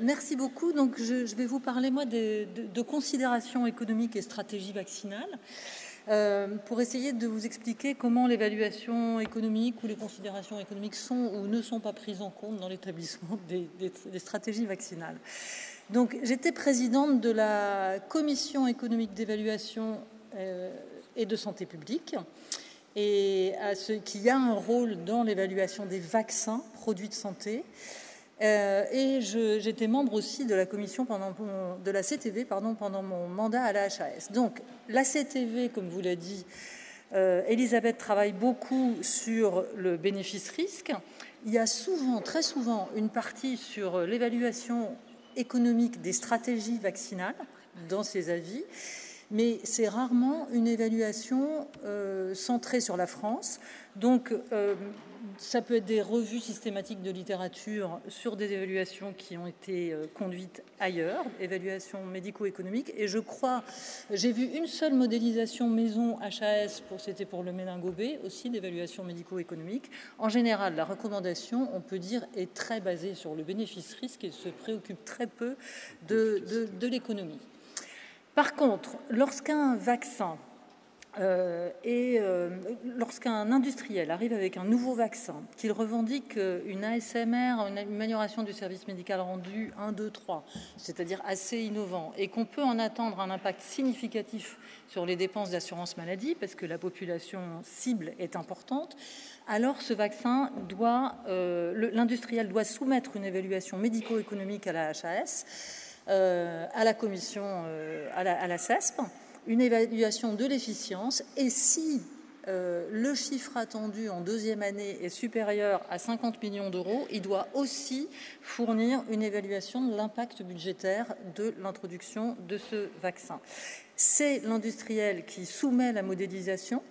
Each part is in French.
Merci beaucoup. Donc, je vais vous parler, moi, de considérations économiques et stratégie vaccinale pour essayer de vous expliquer comment l'évaluation économique ou les considérations économiques sont ou ne sont pas prises en compte dans l'établissement des stratégies vaccinales. Donc, j'étais présidente de la commission économique d'évaluation et de santé publique, et qui a un rôle dans l'évaluation des vaccins, produits de santé. Et j'étais membre aussi de la commission de la CTV pendant mon mandat à la HAS. Donc la CTV, comme vous l'a dit Elisabeth, travaille beaucoup sur le bénéfice-risque. Il y a très souvent, une partie sur l'évaluation économique des stratégies vaccinales dans ses avis, mais c'est rarement une évaluation centrée sur la France. Donc, ça peut être des revues systématiques de littérature sur des évaluations qui ont été conduites ailleurs, évaluations médico-économiques. Et je crois, j'ai vu une seule modélisation maison HAS, c'était pour le méningo-B, aussi d'évaluation médico-économique. En général, la recommandation, on peut dire, est très basée sur le bénéfice-risque et se préoccupe très peu de l'économie. Par contre, lorsqu'un vaccin lorsqu'un industriel arrive avec un nouveau vaccin, qu'il revendique une ASMR, une amélioration du service médical rendu 1, 2, 3, c'est-à-dire assez innovant, et qu'on peut en attendre un impact significatif sur les dépenses d'assurance maladie, parce que la population cible est importante, alors ce vaccin l'industriel doit soumettre une évaluation médico-économique à la HAS, à la commission, à la CESP, une évaluation de l'efficience, et si le chiffre attendu en deuxième année est supérieur à 50 millions d'euros, il doit aussi fournir une évaluation de l'impact budgétaire de l'introduction de ce vaccin. C'est l'industriel qui soumet la modélisation,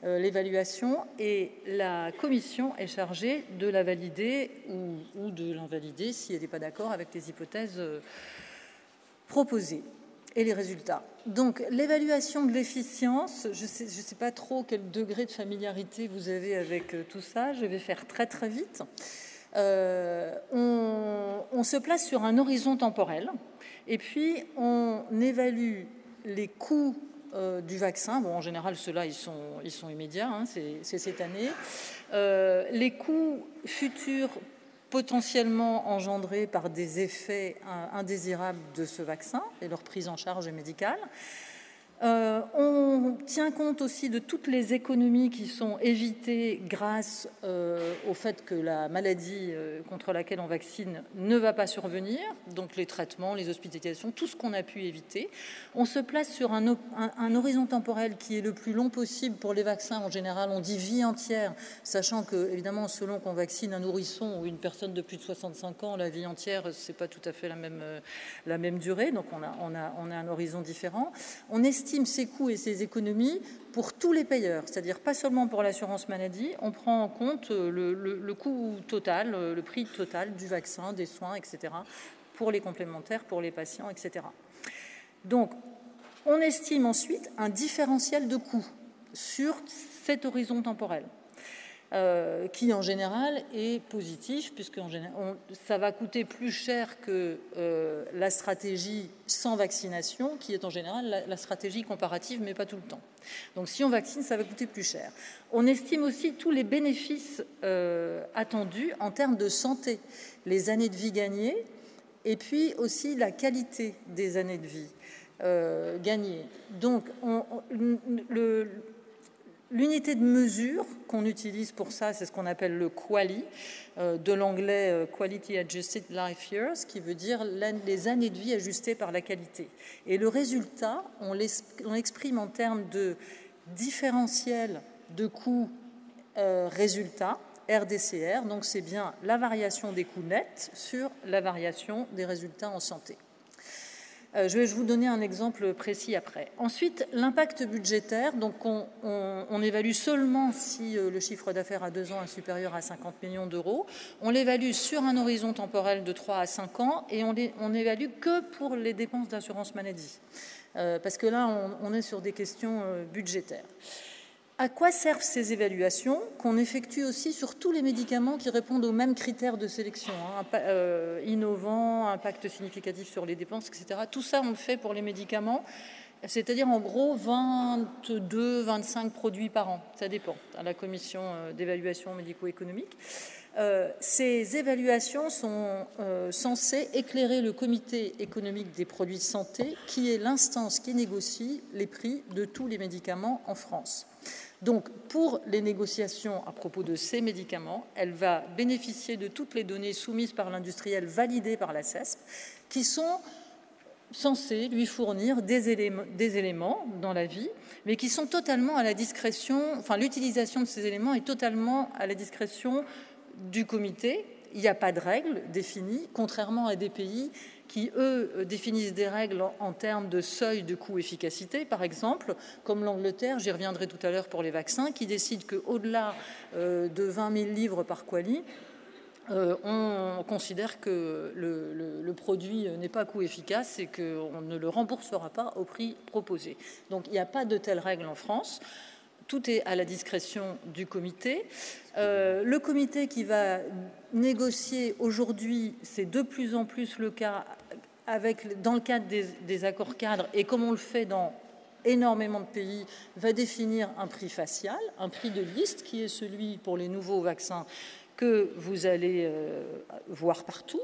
l'évaluation, et la commission est chargée de la valider ou de l'invalider si elle n'est pas d'accord avec les hypothèses proposées et les résultats. Donc, l'évaluation de l'efficience, je sais pas trop quel degré de familiarité vous avez avec tout ça, je vais faire très très vite. On se place sur un horizon temporel et puis on évalue les coûts du vaccin. Bon, en général, ceux-là, ils sont immédiats, hein, c'est cette année. Les coûts futurs potentiellement engendrés par des effets indésirables de ce vaccin et leur prise en charge médicale. On tient compte aussi de toutes les économies qui sont évitées grâce au fait que la maladie contre laquelle on vaccine ne va pas survenir, donc les traitements, les hospitalisations, tout ce qu'on a pu éviter. On se place sur un horizon temporel qui est le plus long possible pour les vaccins. En général, on dit vie entière, sachant que, évidemment, selon qu'on vaccine un nourrisson ou une personne de plus de 65 ans, la vie entière, c'est pas tout à fait la même durée, donc on a un horizon différent. On estime ces coûts et ces économies pour tous les payeurs, c'est-à-dire pas seulement pour l'assurance maladie, on prend en compte le coût total, le prix total du vaccin, des soins, etc., pour les complémentaires, pour les patients, etc. Donc, on estime ensuite un différentiel de coûts sur cet horizon temporel. Qui en général est positif, puisque ça va coûter plus cher que la stratégie sans vaccination, qui est en général la stratégie comparative, mais pas tout le temps. Donc si on vaccine, ça va coûter plus cher. On estime aussi tous les bénéfices attendus en termes de santé, les années de vie gagnées, et puis aussi la qualité des années de vie gagnées. Donc l'unité de mesure qu'on utilise pour ça, c'est ce qu'on appelle le QALY, de l'anglais Quality Adjusted Life Years, qui veut dire les années de vie ajustées par la qualité. Et le résultat, on l'exprime en termes de différentiel de coûts résultats, RDCR, donc c'est bien la variation des coûts nets sur la variation des résultats en santé. Je vais vous donner un exemple précis après. Ensuite, l'impact budgétaire. Donc, on évalue seulement si le chiffre d'affaires à 2 ans est supérieur à 50 millions d'euros. On l'évalue sur un horizon temporel de 3 à 5 ans et on n'évalue que pour les dépenses d'assurance maladie. Parce que là, on est sur des questions budgétaires. À quoi servent ces évaluations qu'on effectue aussi sur tous les médicaments qui répondent aux mêmes critères de sélection, innovants, impact significatif sur les dépenses, etc. Tout ça, on le fait pour les médicaments, c'est-à-dire en gros 22, 25 produits par an. Ça dépend à la commission d'évaluation médico-économique. Ces évaluations sont censées éclairer le comité économique des produits de santé, qui est l'instance qui négocie les prix de tous les médicaments en France. Donc, pour les négociations à propos de ces médicaments, elle va bénéficier de toutes les données soumises par l'industriel, validées par la CESP, qui sont censés lui fournir des éléments dans la vie, mais qui sont totalement à la discrétion, enfin l'utilisation de ces éléments est totalement à la discrétion du comité. Il n'y a pas de règles définies, contrairement à des pays qui, eux, définissent des règles en termes de seuil de coût-efficacité, par exemple, comme l'Angleterre, j'y reviendrai tout à l'heure pour les vaccins, qui décide qu'au-delà de 20 000 livres par quali, on considère que le produit n'est pas coût efficace et qu'on ne le remboursera pas au prix proposé. Donc il n'y a pas de telles règles en France. Tout est à la discrétion du comité. Le comité qui va négocier aujourd'hui, c'est de plus en plus le cas dans le cadre des accords cadres, et comme on le fait dans énormément de pays, va définir un prix facial, un prix de liste qui est celui pour les nouveaux vaccins que vous allez voir partout,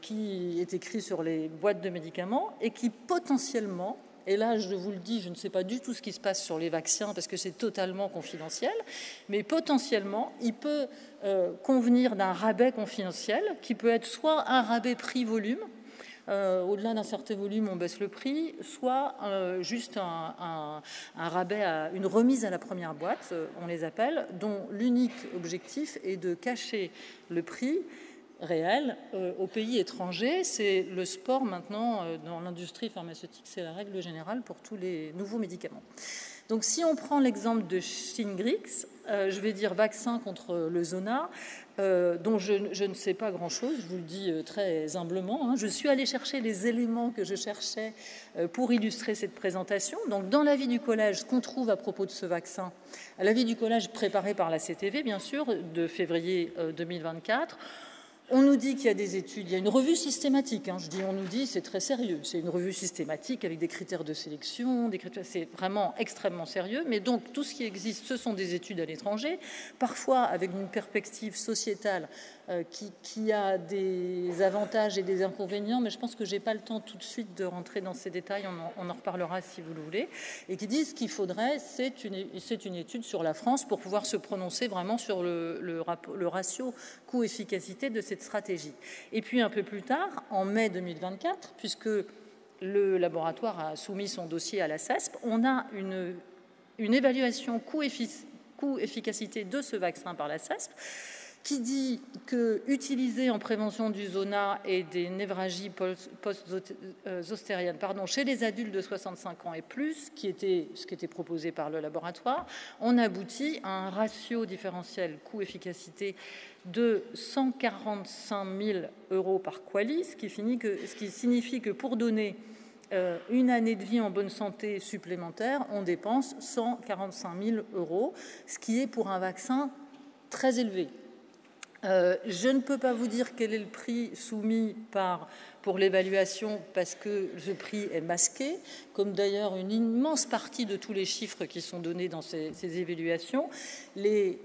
qui est écrit sur les boîtes de médicaments et qui potentiellement, et là je vous le dis, je ne sais pas du tout ce qui se passe sur les vaccins parce que c'est totalement confidentiel, mais potentiellement il peut convenir d'un rabais confidentiel qui peut être soit un rabais prix-volume, au-delà d'un certain volume, on baisse le prix, soit juste un rabais, une remise à la première boîte, on les appelle, dont l'unique objectif est de cacher le prix réel aux pays étrangers. C'est le sport maintenant dans l'industrie pharmaceutique, c'est la règle générale pour tous les nouveaux médicaments. Donc si on prend l'exemple de Shingrix, je vais dire vaccin contre le zona, dont je ne sais pas grand-chose, je vous le dis très humblement. Je suis allée chercher les éléments que je cherchais pour illustrer cette présentation. Donc dans l'avis du collège, ce qu'on trouve à propos de ce vaccin, l'avis du collège préparé par la CTV, bien sûr, de février 2024, on nous dit qu'il y a des études, il y a une revue systématique, je dis on nous dit, c'est très sérieux, c'est une revue systématique avec des critères de sélection, c'est vraiment extrêmement sérieux, mais donc tout ce qui existe, ce sont des études à l'étranger, parfois avec une perspective sociétale qui a des avantages et des inconvénients, mais je pense que j'ai pas le temps tout de suite de rentrer dans ces détails, on en reparlera si vous le voulez, et qui disent qu'il faudrait, c'est une étude sur la France pour pouvoir se prononcer vraiment sur le ratio coût-efficacité de cette stratégie. Et puis un peu plus tard, en mai 2024, puisque le laboratoire a soumis son dossier à la CESP, on a une évaluation coût-efficacité de ce vaccin par la CESP, qui dit que utilisé en prévention du zona et des névragies post-zostériennes chez les adultes de 65 ans et plus, ce qui était proposé par le laboratoire, on aboutit à un ratio différentiel coût-efficacité de 145 000 € par quali, ce qui signifie que pour donner une année de vie en bonne santé supplémentaire, on dépense 145 000 €, ce qui est pour un vaccin très élevé. Je ne peux pas vous dire quel est le prix soumis pour l'évaluation parce que ce prix est masqué, comme d'ailleurs une immense partie de tous les chiffres qui sont donnés dans ces évaluations. Les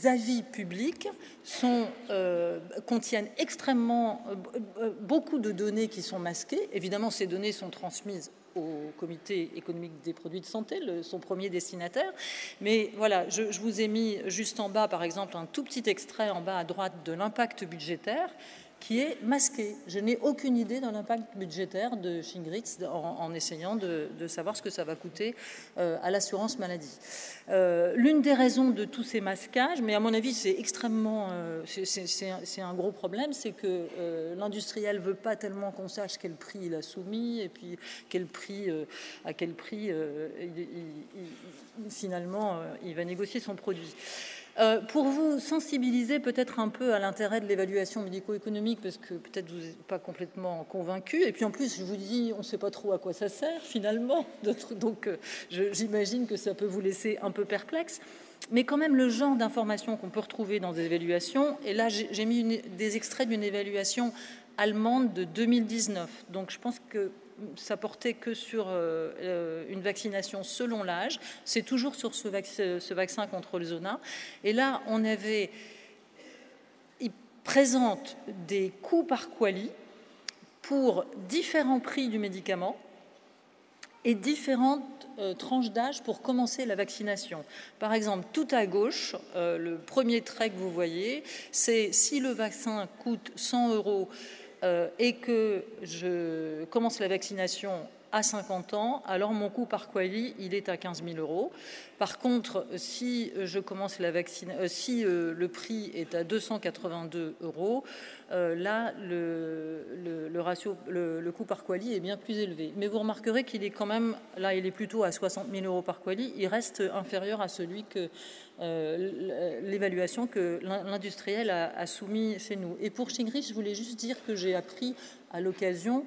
avis publics contiennent extrêmement beaucoup de données qui sont masquées. Évidemment, ces données sont transmises au comité économique des produits de santé, son premier destinataire. Mais voilà, je vous ai mis juste en bas, par exemple, un tout petit extrait en bas à droite de l'impact budgétaire qui est masqué. Je n'ai aucune idée de l'impact budgétaire de Shingrix en essayant de savoir ce que ça va coûter à l'assurance maladie. L'une des raisons de tous ces masquages, mais à mon avis c'est extrêmement, c'est un gros problème, c'est que l'industriel veut pas tellement qu'on sache quel prix il a soumis et puis à quel prix finalement il va négocier son produit. Pour vous sensibiliser peut-être un peu à l'intérêt de l'évaluation médico-économique, parce que peut-être vous n'êtes pas complètement convaincu, et puis en plus je vous dis, on ne sait pas trop à quoi ça sert finalement, donc j'imagine que ça peut vous laisser un peu perplexe. Mais quand même, le genre d'informations qu'on peut retrouver dans des évaluations, et là j'ai mis des extraits d'une évaluation allemande de 2019, donc je pense que ça portait que sur une vaccination selon l'âge. C'est toujours sur ce vaccin contre le zona. Et là, il présente des coûts par quali pour différents prix du médicament et différentes tranches d'âge pour commencer la vaccination. Par exemple, tout à gauche, le premier trait que vous voyez, c'est si le vaccin coûte 100 € et que je commence la vaccination à 50 ans, alors mon coût par quali, il est à 15 000 €. Par contre, si je commence la vaccination, si le prix est à 282 €, là, le ratio, le coût par quali est bien plus élevé. Mais vous remarquerez qu'il est quand même, là, il est plutôt à 60 000 € par quali. Il reste inférieur à celui que l'évaluation que l'industriel a soumis chez nous. Et pour Shingrix, je voulais juste dire que j'ai appris à l'occasion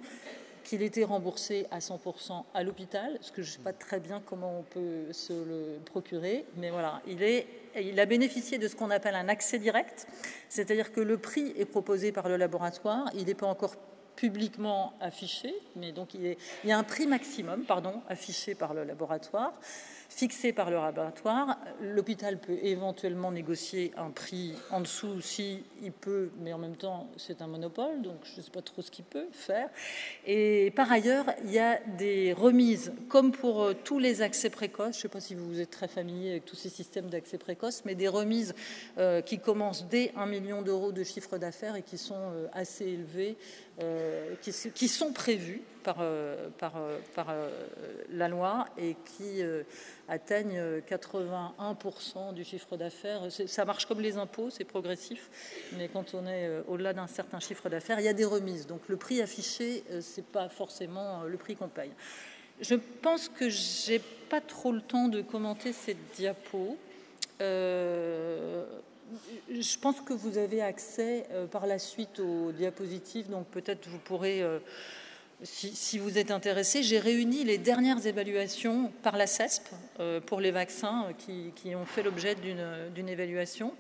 qu'il était remboursé à 100% à l'hôpital, parce que je ne sais pas très bien comment on peut se le procurer, mais voilà, il a bénéficié de ce qu'on appelle un accès direct, c'est-à-dire que le prix est proposé par le laboratoire, il n'est pas encore publiquement affiché, mais donc il y a un prix maximum, affiché par le laboratoire, fixé par le laboratoire. L'hôpital peut éventuellement négocier un prix en dessous si il peut, mais en même temps c'est un monopole, donc je ne sais pas trop ce qu'il peut faire. Et par ailleurs, il y a des remises, comme pour tous les accès précoces. Je ne sais pas si vous êtes très familier avec tous ces systèmes d'accès précoces, mais des remises qui commencent dès 1 million € de chiffre d'affaires et qui sont assez élevées, qui sont prévues par la loi et qui atteignent 81% du chiffre d'affaires. Ça marche comme les impôts, c'est progressif, mais quand on est au-delà d'un certain chiffre d'affaires, il y a des remises. Donc le prix affiché, c'est pas forcément le prix qu'on paye. Je pense que j'ai pas trop le temps de commenter cette diapo. Je pense que vous avez accès par la suite aux diapositives, donc peut-être vous pourrez... Si vous êtes intéressé, j'ai réuni les dernières évaluations par la CESP pour les vaccins qui ont fait l'objet d'une évaluation.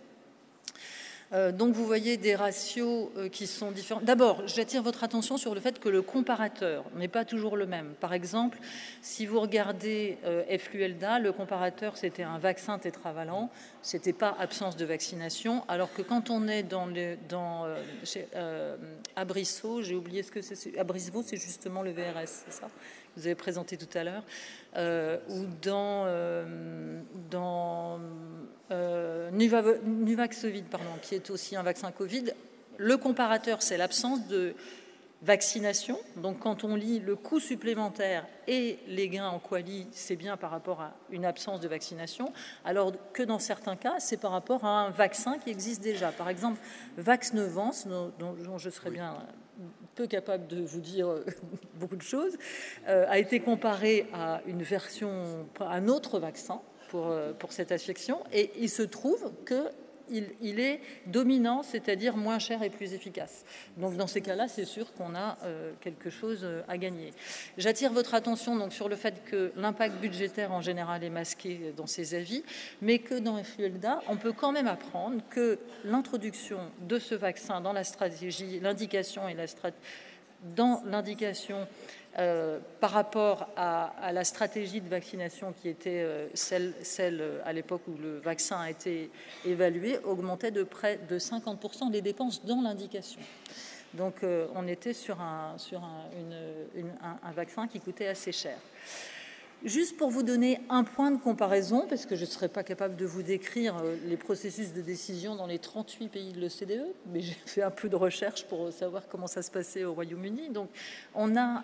Donc vous voyez des ratios qui sont différents. D'abord, j'attire votre attention sur le fait que le comparateur n'est pas toujours le même. Par exemple, si vous regardez Efluelda, le comparateur c'était un vaccin tétravalent, c'était pas absence de vaccination, alors que quand on est dans Abrysvo, j'ai oublié ce que c'est. Abrysvo, c'est justement le VRS, c'est ça que vous avez présenté tout à l'heure, ou dans Nuvaxovid, qui est aussi un vaccin Covid. Le comparateur, c'est l'absence de vaccination. Donc, quand on lit le coût supplémentaire et les gains en quali, c'est bien par rapport à une absence de vaccination, alors que dans certains cas, c'est par rapport à un vaccin qui existe déjà. Par exemple, Vaxneuvance, dont je serais bien peu capable de vous dire beaucoup de choses, a été comparé à une version, à un autre vaccin pour cette affection, et il se trouve que il est dominant, c'est-à-dire moins cher et plus efficace. Donc dans ces cas-là, c'est sûr qu'on a quelque chose à gagner. J'attire votre attention donc sur le fait que l'impact budgétaire en général est masqué dans ces avis, mais que dans Efluelda, on peut quand même apprendre que l'introduction de ce vaccin dans la stratégie, l'indication et la stratégie, dans l'indication par rapport à la stratégie de vaccination qui était celle à l'époque où le vaccin a été évalué, augmentait de près de 50% les dépenses dans l'indication. Donc on était sur un vaccin qui coûtait assez cher. Juste pour vous donner un point de comparaison, parce que je ne serais pas capable de vous décrire les processus de décision dans les 38 pays de l'OCDE, mais j'ai fait un peu de recherche pour savoir comment ça se passait au Royaume-Uni. Donc, on a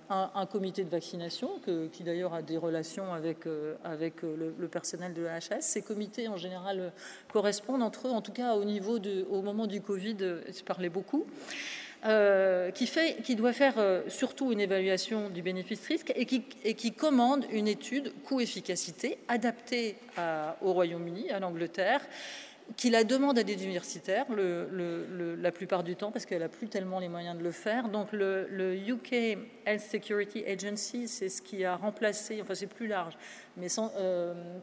un comité de vaccination qui d'ailleurs a des relations avec le personnel de la HS. Ces comités, en général, correspondent entre eux, en tout cas au moment du Covid, se parlaient beaucoup. qui doit faire surtout une évaluation du bénéfice-risque et qui commande une étude coût-efficacité adaptée au Royaume-Uni, à l'Angleterre, qui la demande à des universitaires la plupart du temps parce qu'elle n'a plus tellement les moyens de le faire. Donc le UK Health Security Agency, c'est ce qui a remplacé, enfin c'est plus large, mais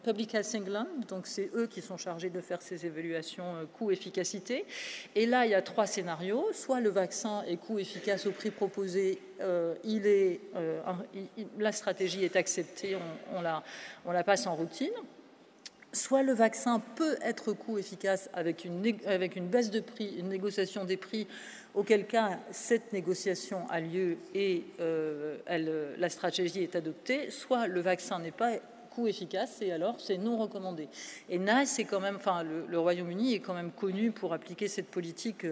Public Health England, donc c'est eux qui sont chargés de faire ces évaluations coût-efficacité. Et là, il y a 3 scénarios. Soit le vaccin est coût-efficace au prix proposé, la stratégie est acceptée, on la passe en routine. Soit le vaccin peut être coût-efficace avec une baisse de prix, une négociation des prix, auquel cas cette négociation a lieu et la stratégie est adoptée, soit le vaccin n'est pas coût-efficace et alors c'est non recommandé. Et là, c'est quand même, enfin, le Royaume-Uni est quand même connu pour appliquer cette politique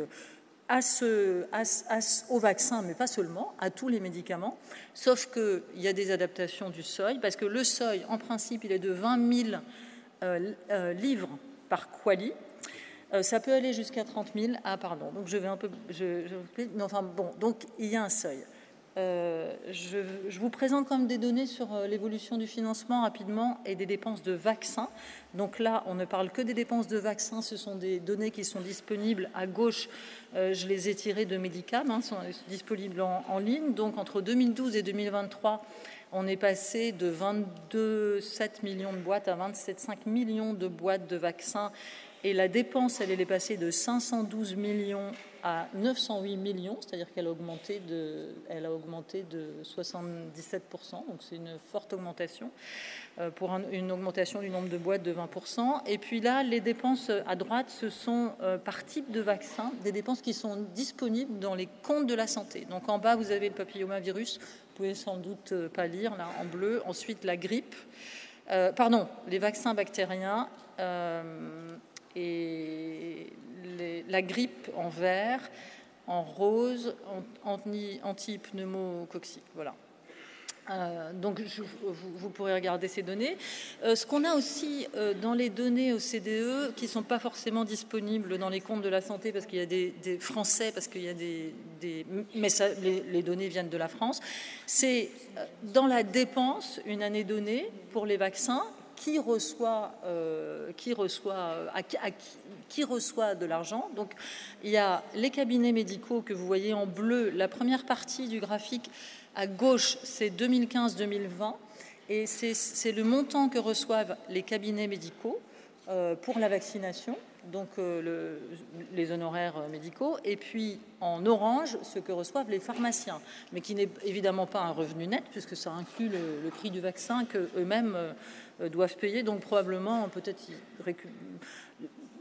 au vaccin, mais pas seulement, à tous les médicaments, sauf qu'il y a des adaptations du seuil, parce que le seuil, en principe, il est de 20 000 livres par quali. Ça peut aller jusqu'à 30 000. Ah, pardon. Donc, je vais un peu... enfin, bon, donc, il y a un seuil. Je vous présente quand même des données sur l'évolution du financement rapidement et des dépenses de vaccins. Donc là, on ne parle que des dépenses de vaccins. Ce sont des données qui sont disponibles à gauche. Je les ai tirées de Medicam, sont disponibles en ligne. Donc, entre 2012 et 2023, on est passé de 22,7 millions de boîtes à 27,5 millions de boîtes de vaccins. Et la dépense, elle est passée de 512 millions à 908 millions, c'est-à-dire qu'elle a augmenté de 77%. Donc c'est une forte augmentation pour une augmentation du nombre de boîtes de 20%. Et puis là, les dépenses à droite, ce sont par type de vaccin, des dépenses qui sont disponibles dans les comptes de la santé. Donc en bas, vous avez le papillomavirus. Vous pouvez sans doute pas lire, là, en bleu. Ensuite, la grippe. Les vaccins bactériens et la grippe en vert, en rose, anti-pneumococcique. Voilà. Donc, vous pourrez regarder ces données. Ce qu'on a aussi dans les données OCDE, qui ne sont pas forcément disponibles dans les comptes de la santé, parce qu'il y a des Français, parce qu'il y a mais les données viennent de la France, c'est dans la dépense, une année donnée, pour les vaccins, qui reçoit de l'argent. Donc, il y a les cabinets médicaux que vous voyez en bleu. La première partie du graphique à gauche, c'est 2015-2020. Et c'est le montant que reçoivent les cabinets médicaux pour la vaccination, donc les honoraires médicaux. Et puis, en orange, ce que reçoivent les pharmaciens, mais qui n'est évidemment pas un revenu net, puisque ça inclut le prix du vaccin qu'eux-mêmes doivent payer. Donc, probablement, peut-être,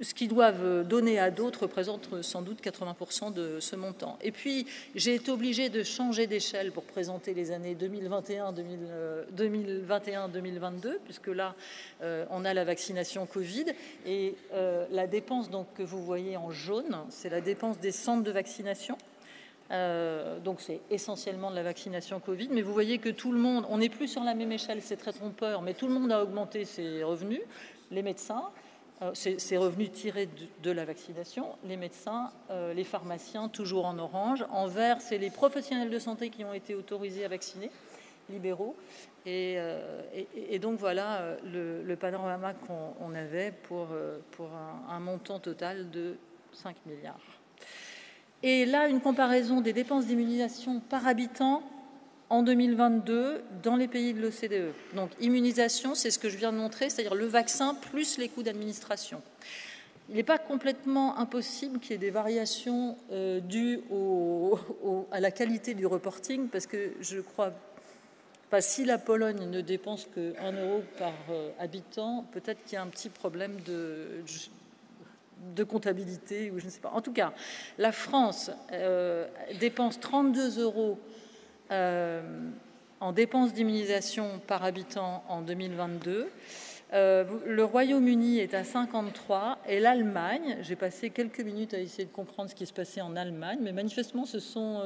ce qu'ils doivent donner à d'autres représente sans doute 80% de ce montant. Et puis, j'ai été obligée de changer d'échelle pour présenter les années 2021-2022, puisque là, on a la vaccination Covid. Et la dépense donc, que vous voyez en jaune, c'est la dépense des centres de vaccination. Donc, c'est essentiellement de la vaccination Covid. Mais vous voyez que tout le monde, on n'est plus sur la même échelle, c'est très trompeur, mais tout le monde a augmenté ses revenus. Les médecins, ces revenus tirés de la vaccination, les médecins, les pharmaciens, toujours en orange. En vert, c'est les professionnels de santé qui ont été autorisés à vacciner, libéraux. Et donc, voilà le panorama qu'on avait pour un montant total de 5 milliards. Et là, une comparaison des dépenses d'immunisation par habitant en 2022 dans les pays de l'OCDE. Donc, immunisation, c'est ce que je viens de montrer, c'est-à-dire le vaccin plus les coûts d'administration. Il n'est pas complètement impossible qu'il y ait des variations dues à la qualité du reporting, parce que je crois, si la Pologne ne dépense que 1 euro par habitant, peut-être qu'il y a un petit problème de comptabilité, ou je ne sais pas. En tout cas, la France dépense 32 euros en dépenses d'immunisation par habitant en 2022. Le Royaume-Uni est à 53 et l'Allemagne, j'ai passé quelques minutes à essayer de comprendre ce qui se passait en Allemagne, mais manifestement ce sont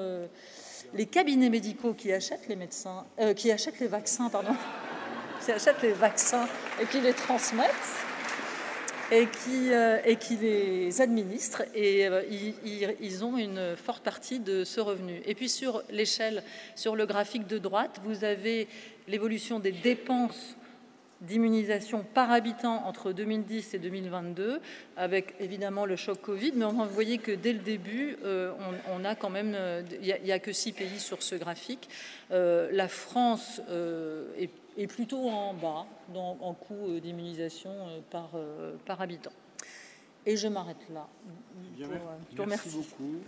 les cabinets médicaux qui achètent les médecins, qui achètent les vaccins, pardon, qui achètent les vaccins et qui les transmettent. et qui les administrent, et ils ont une forte partie de ce revenu. Et puis sur l'échelle, sur le graphique de droite, vous avez l'évolution des dépenses d'immunisation par habitant entre 2010 et 2022, avec évidemment le choc Covid, mais vous voyez que dès le début, on a quand même, il n'y a que 6 pays sur ce graphique. La France est plutôt en bas en coût d'immunisation par habitant. Et je m'arrête là. Merci beaucoup.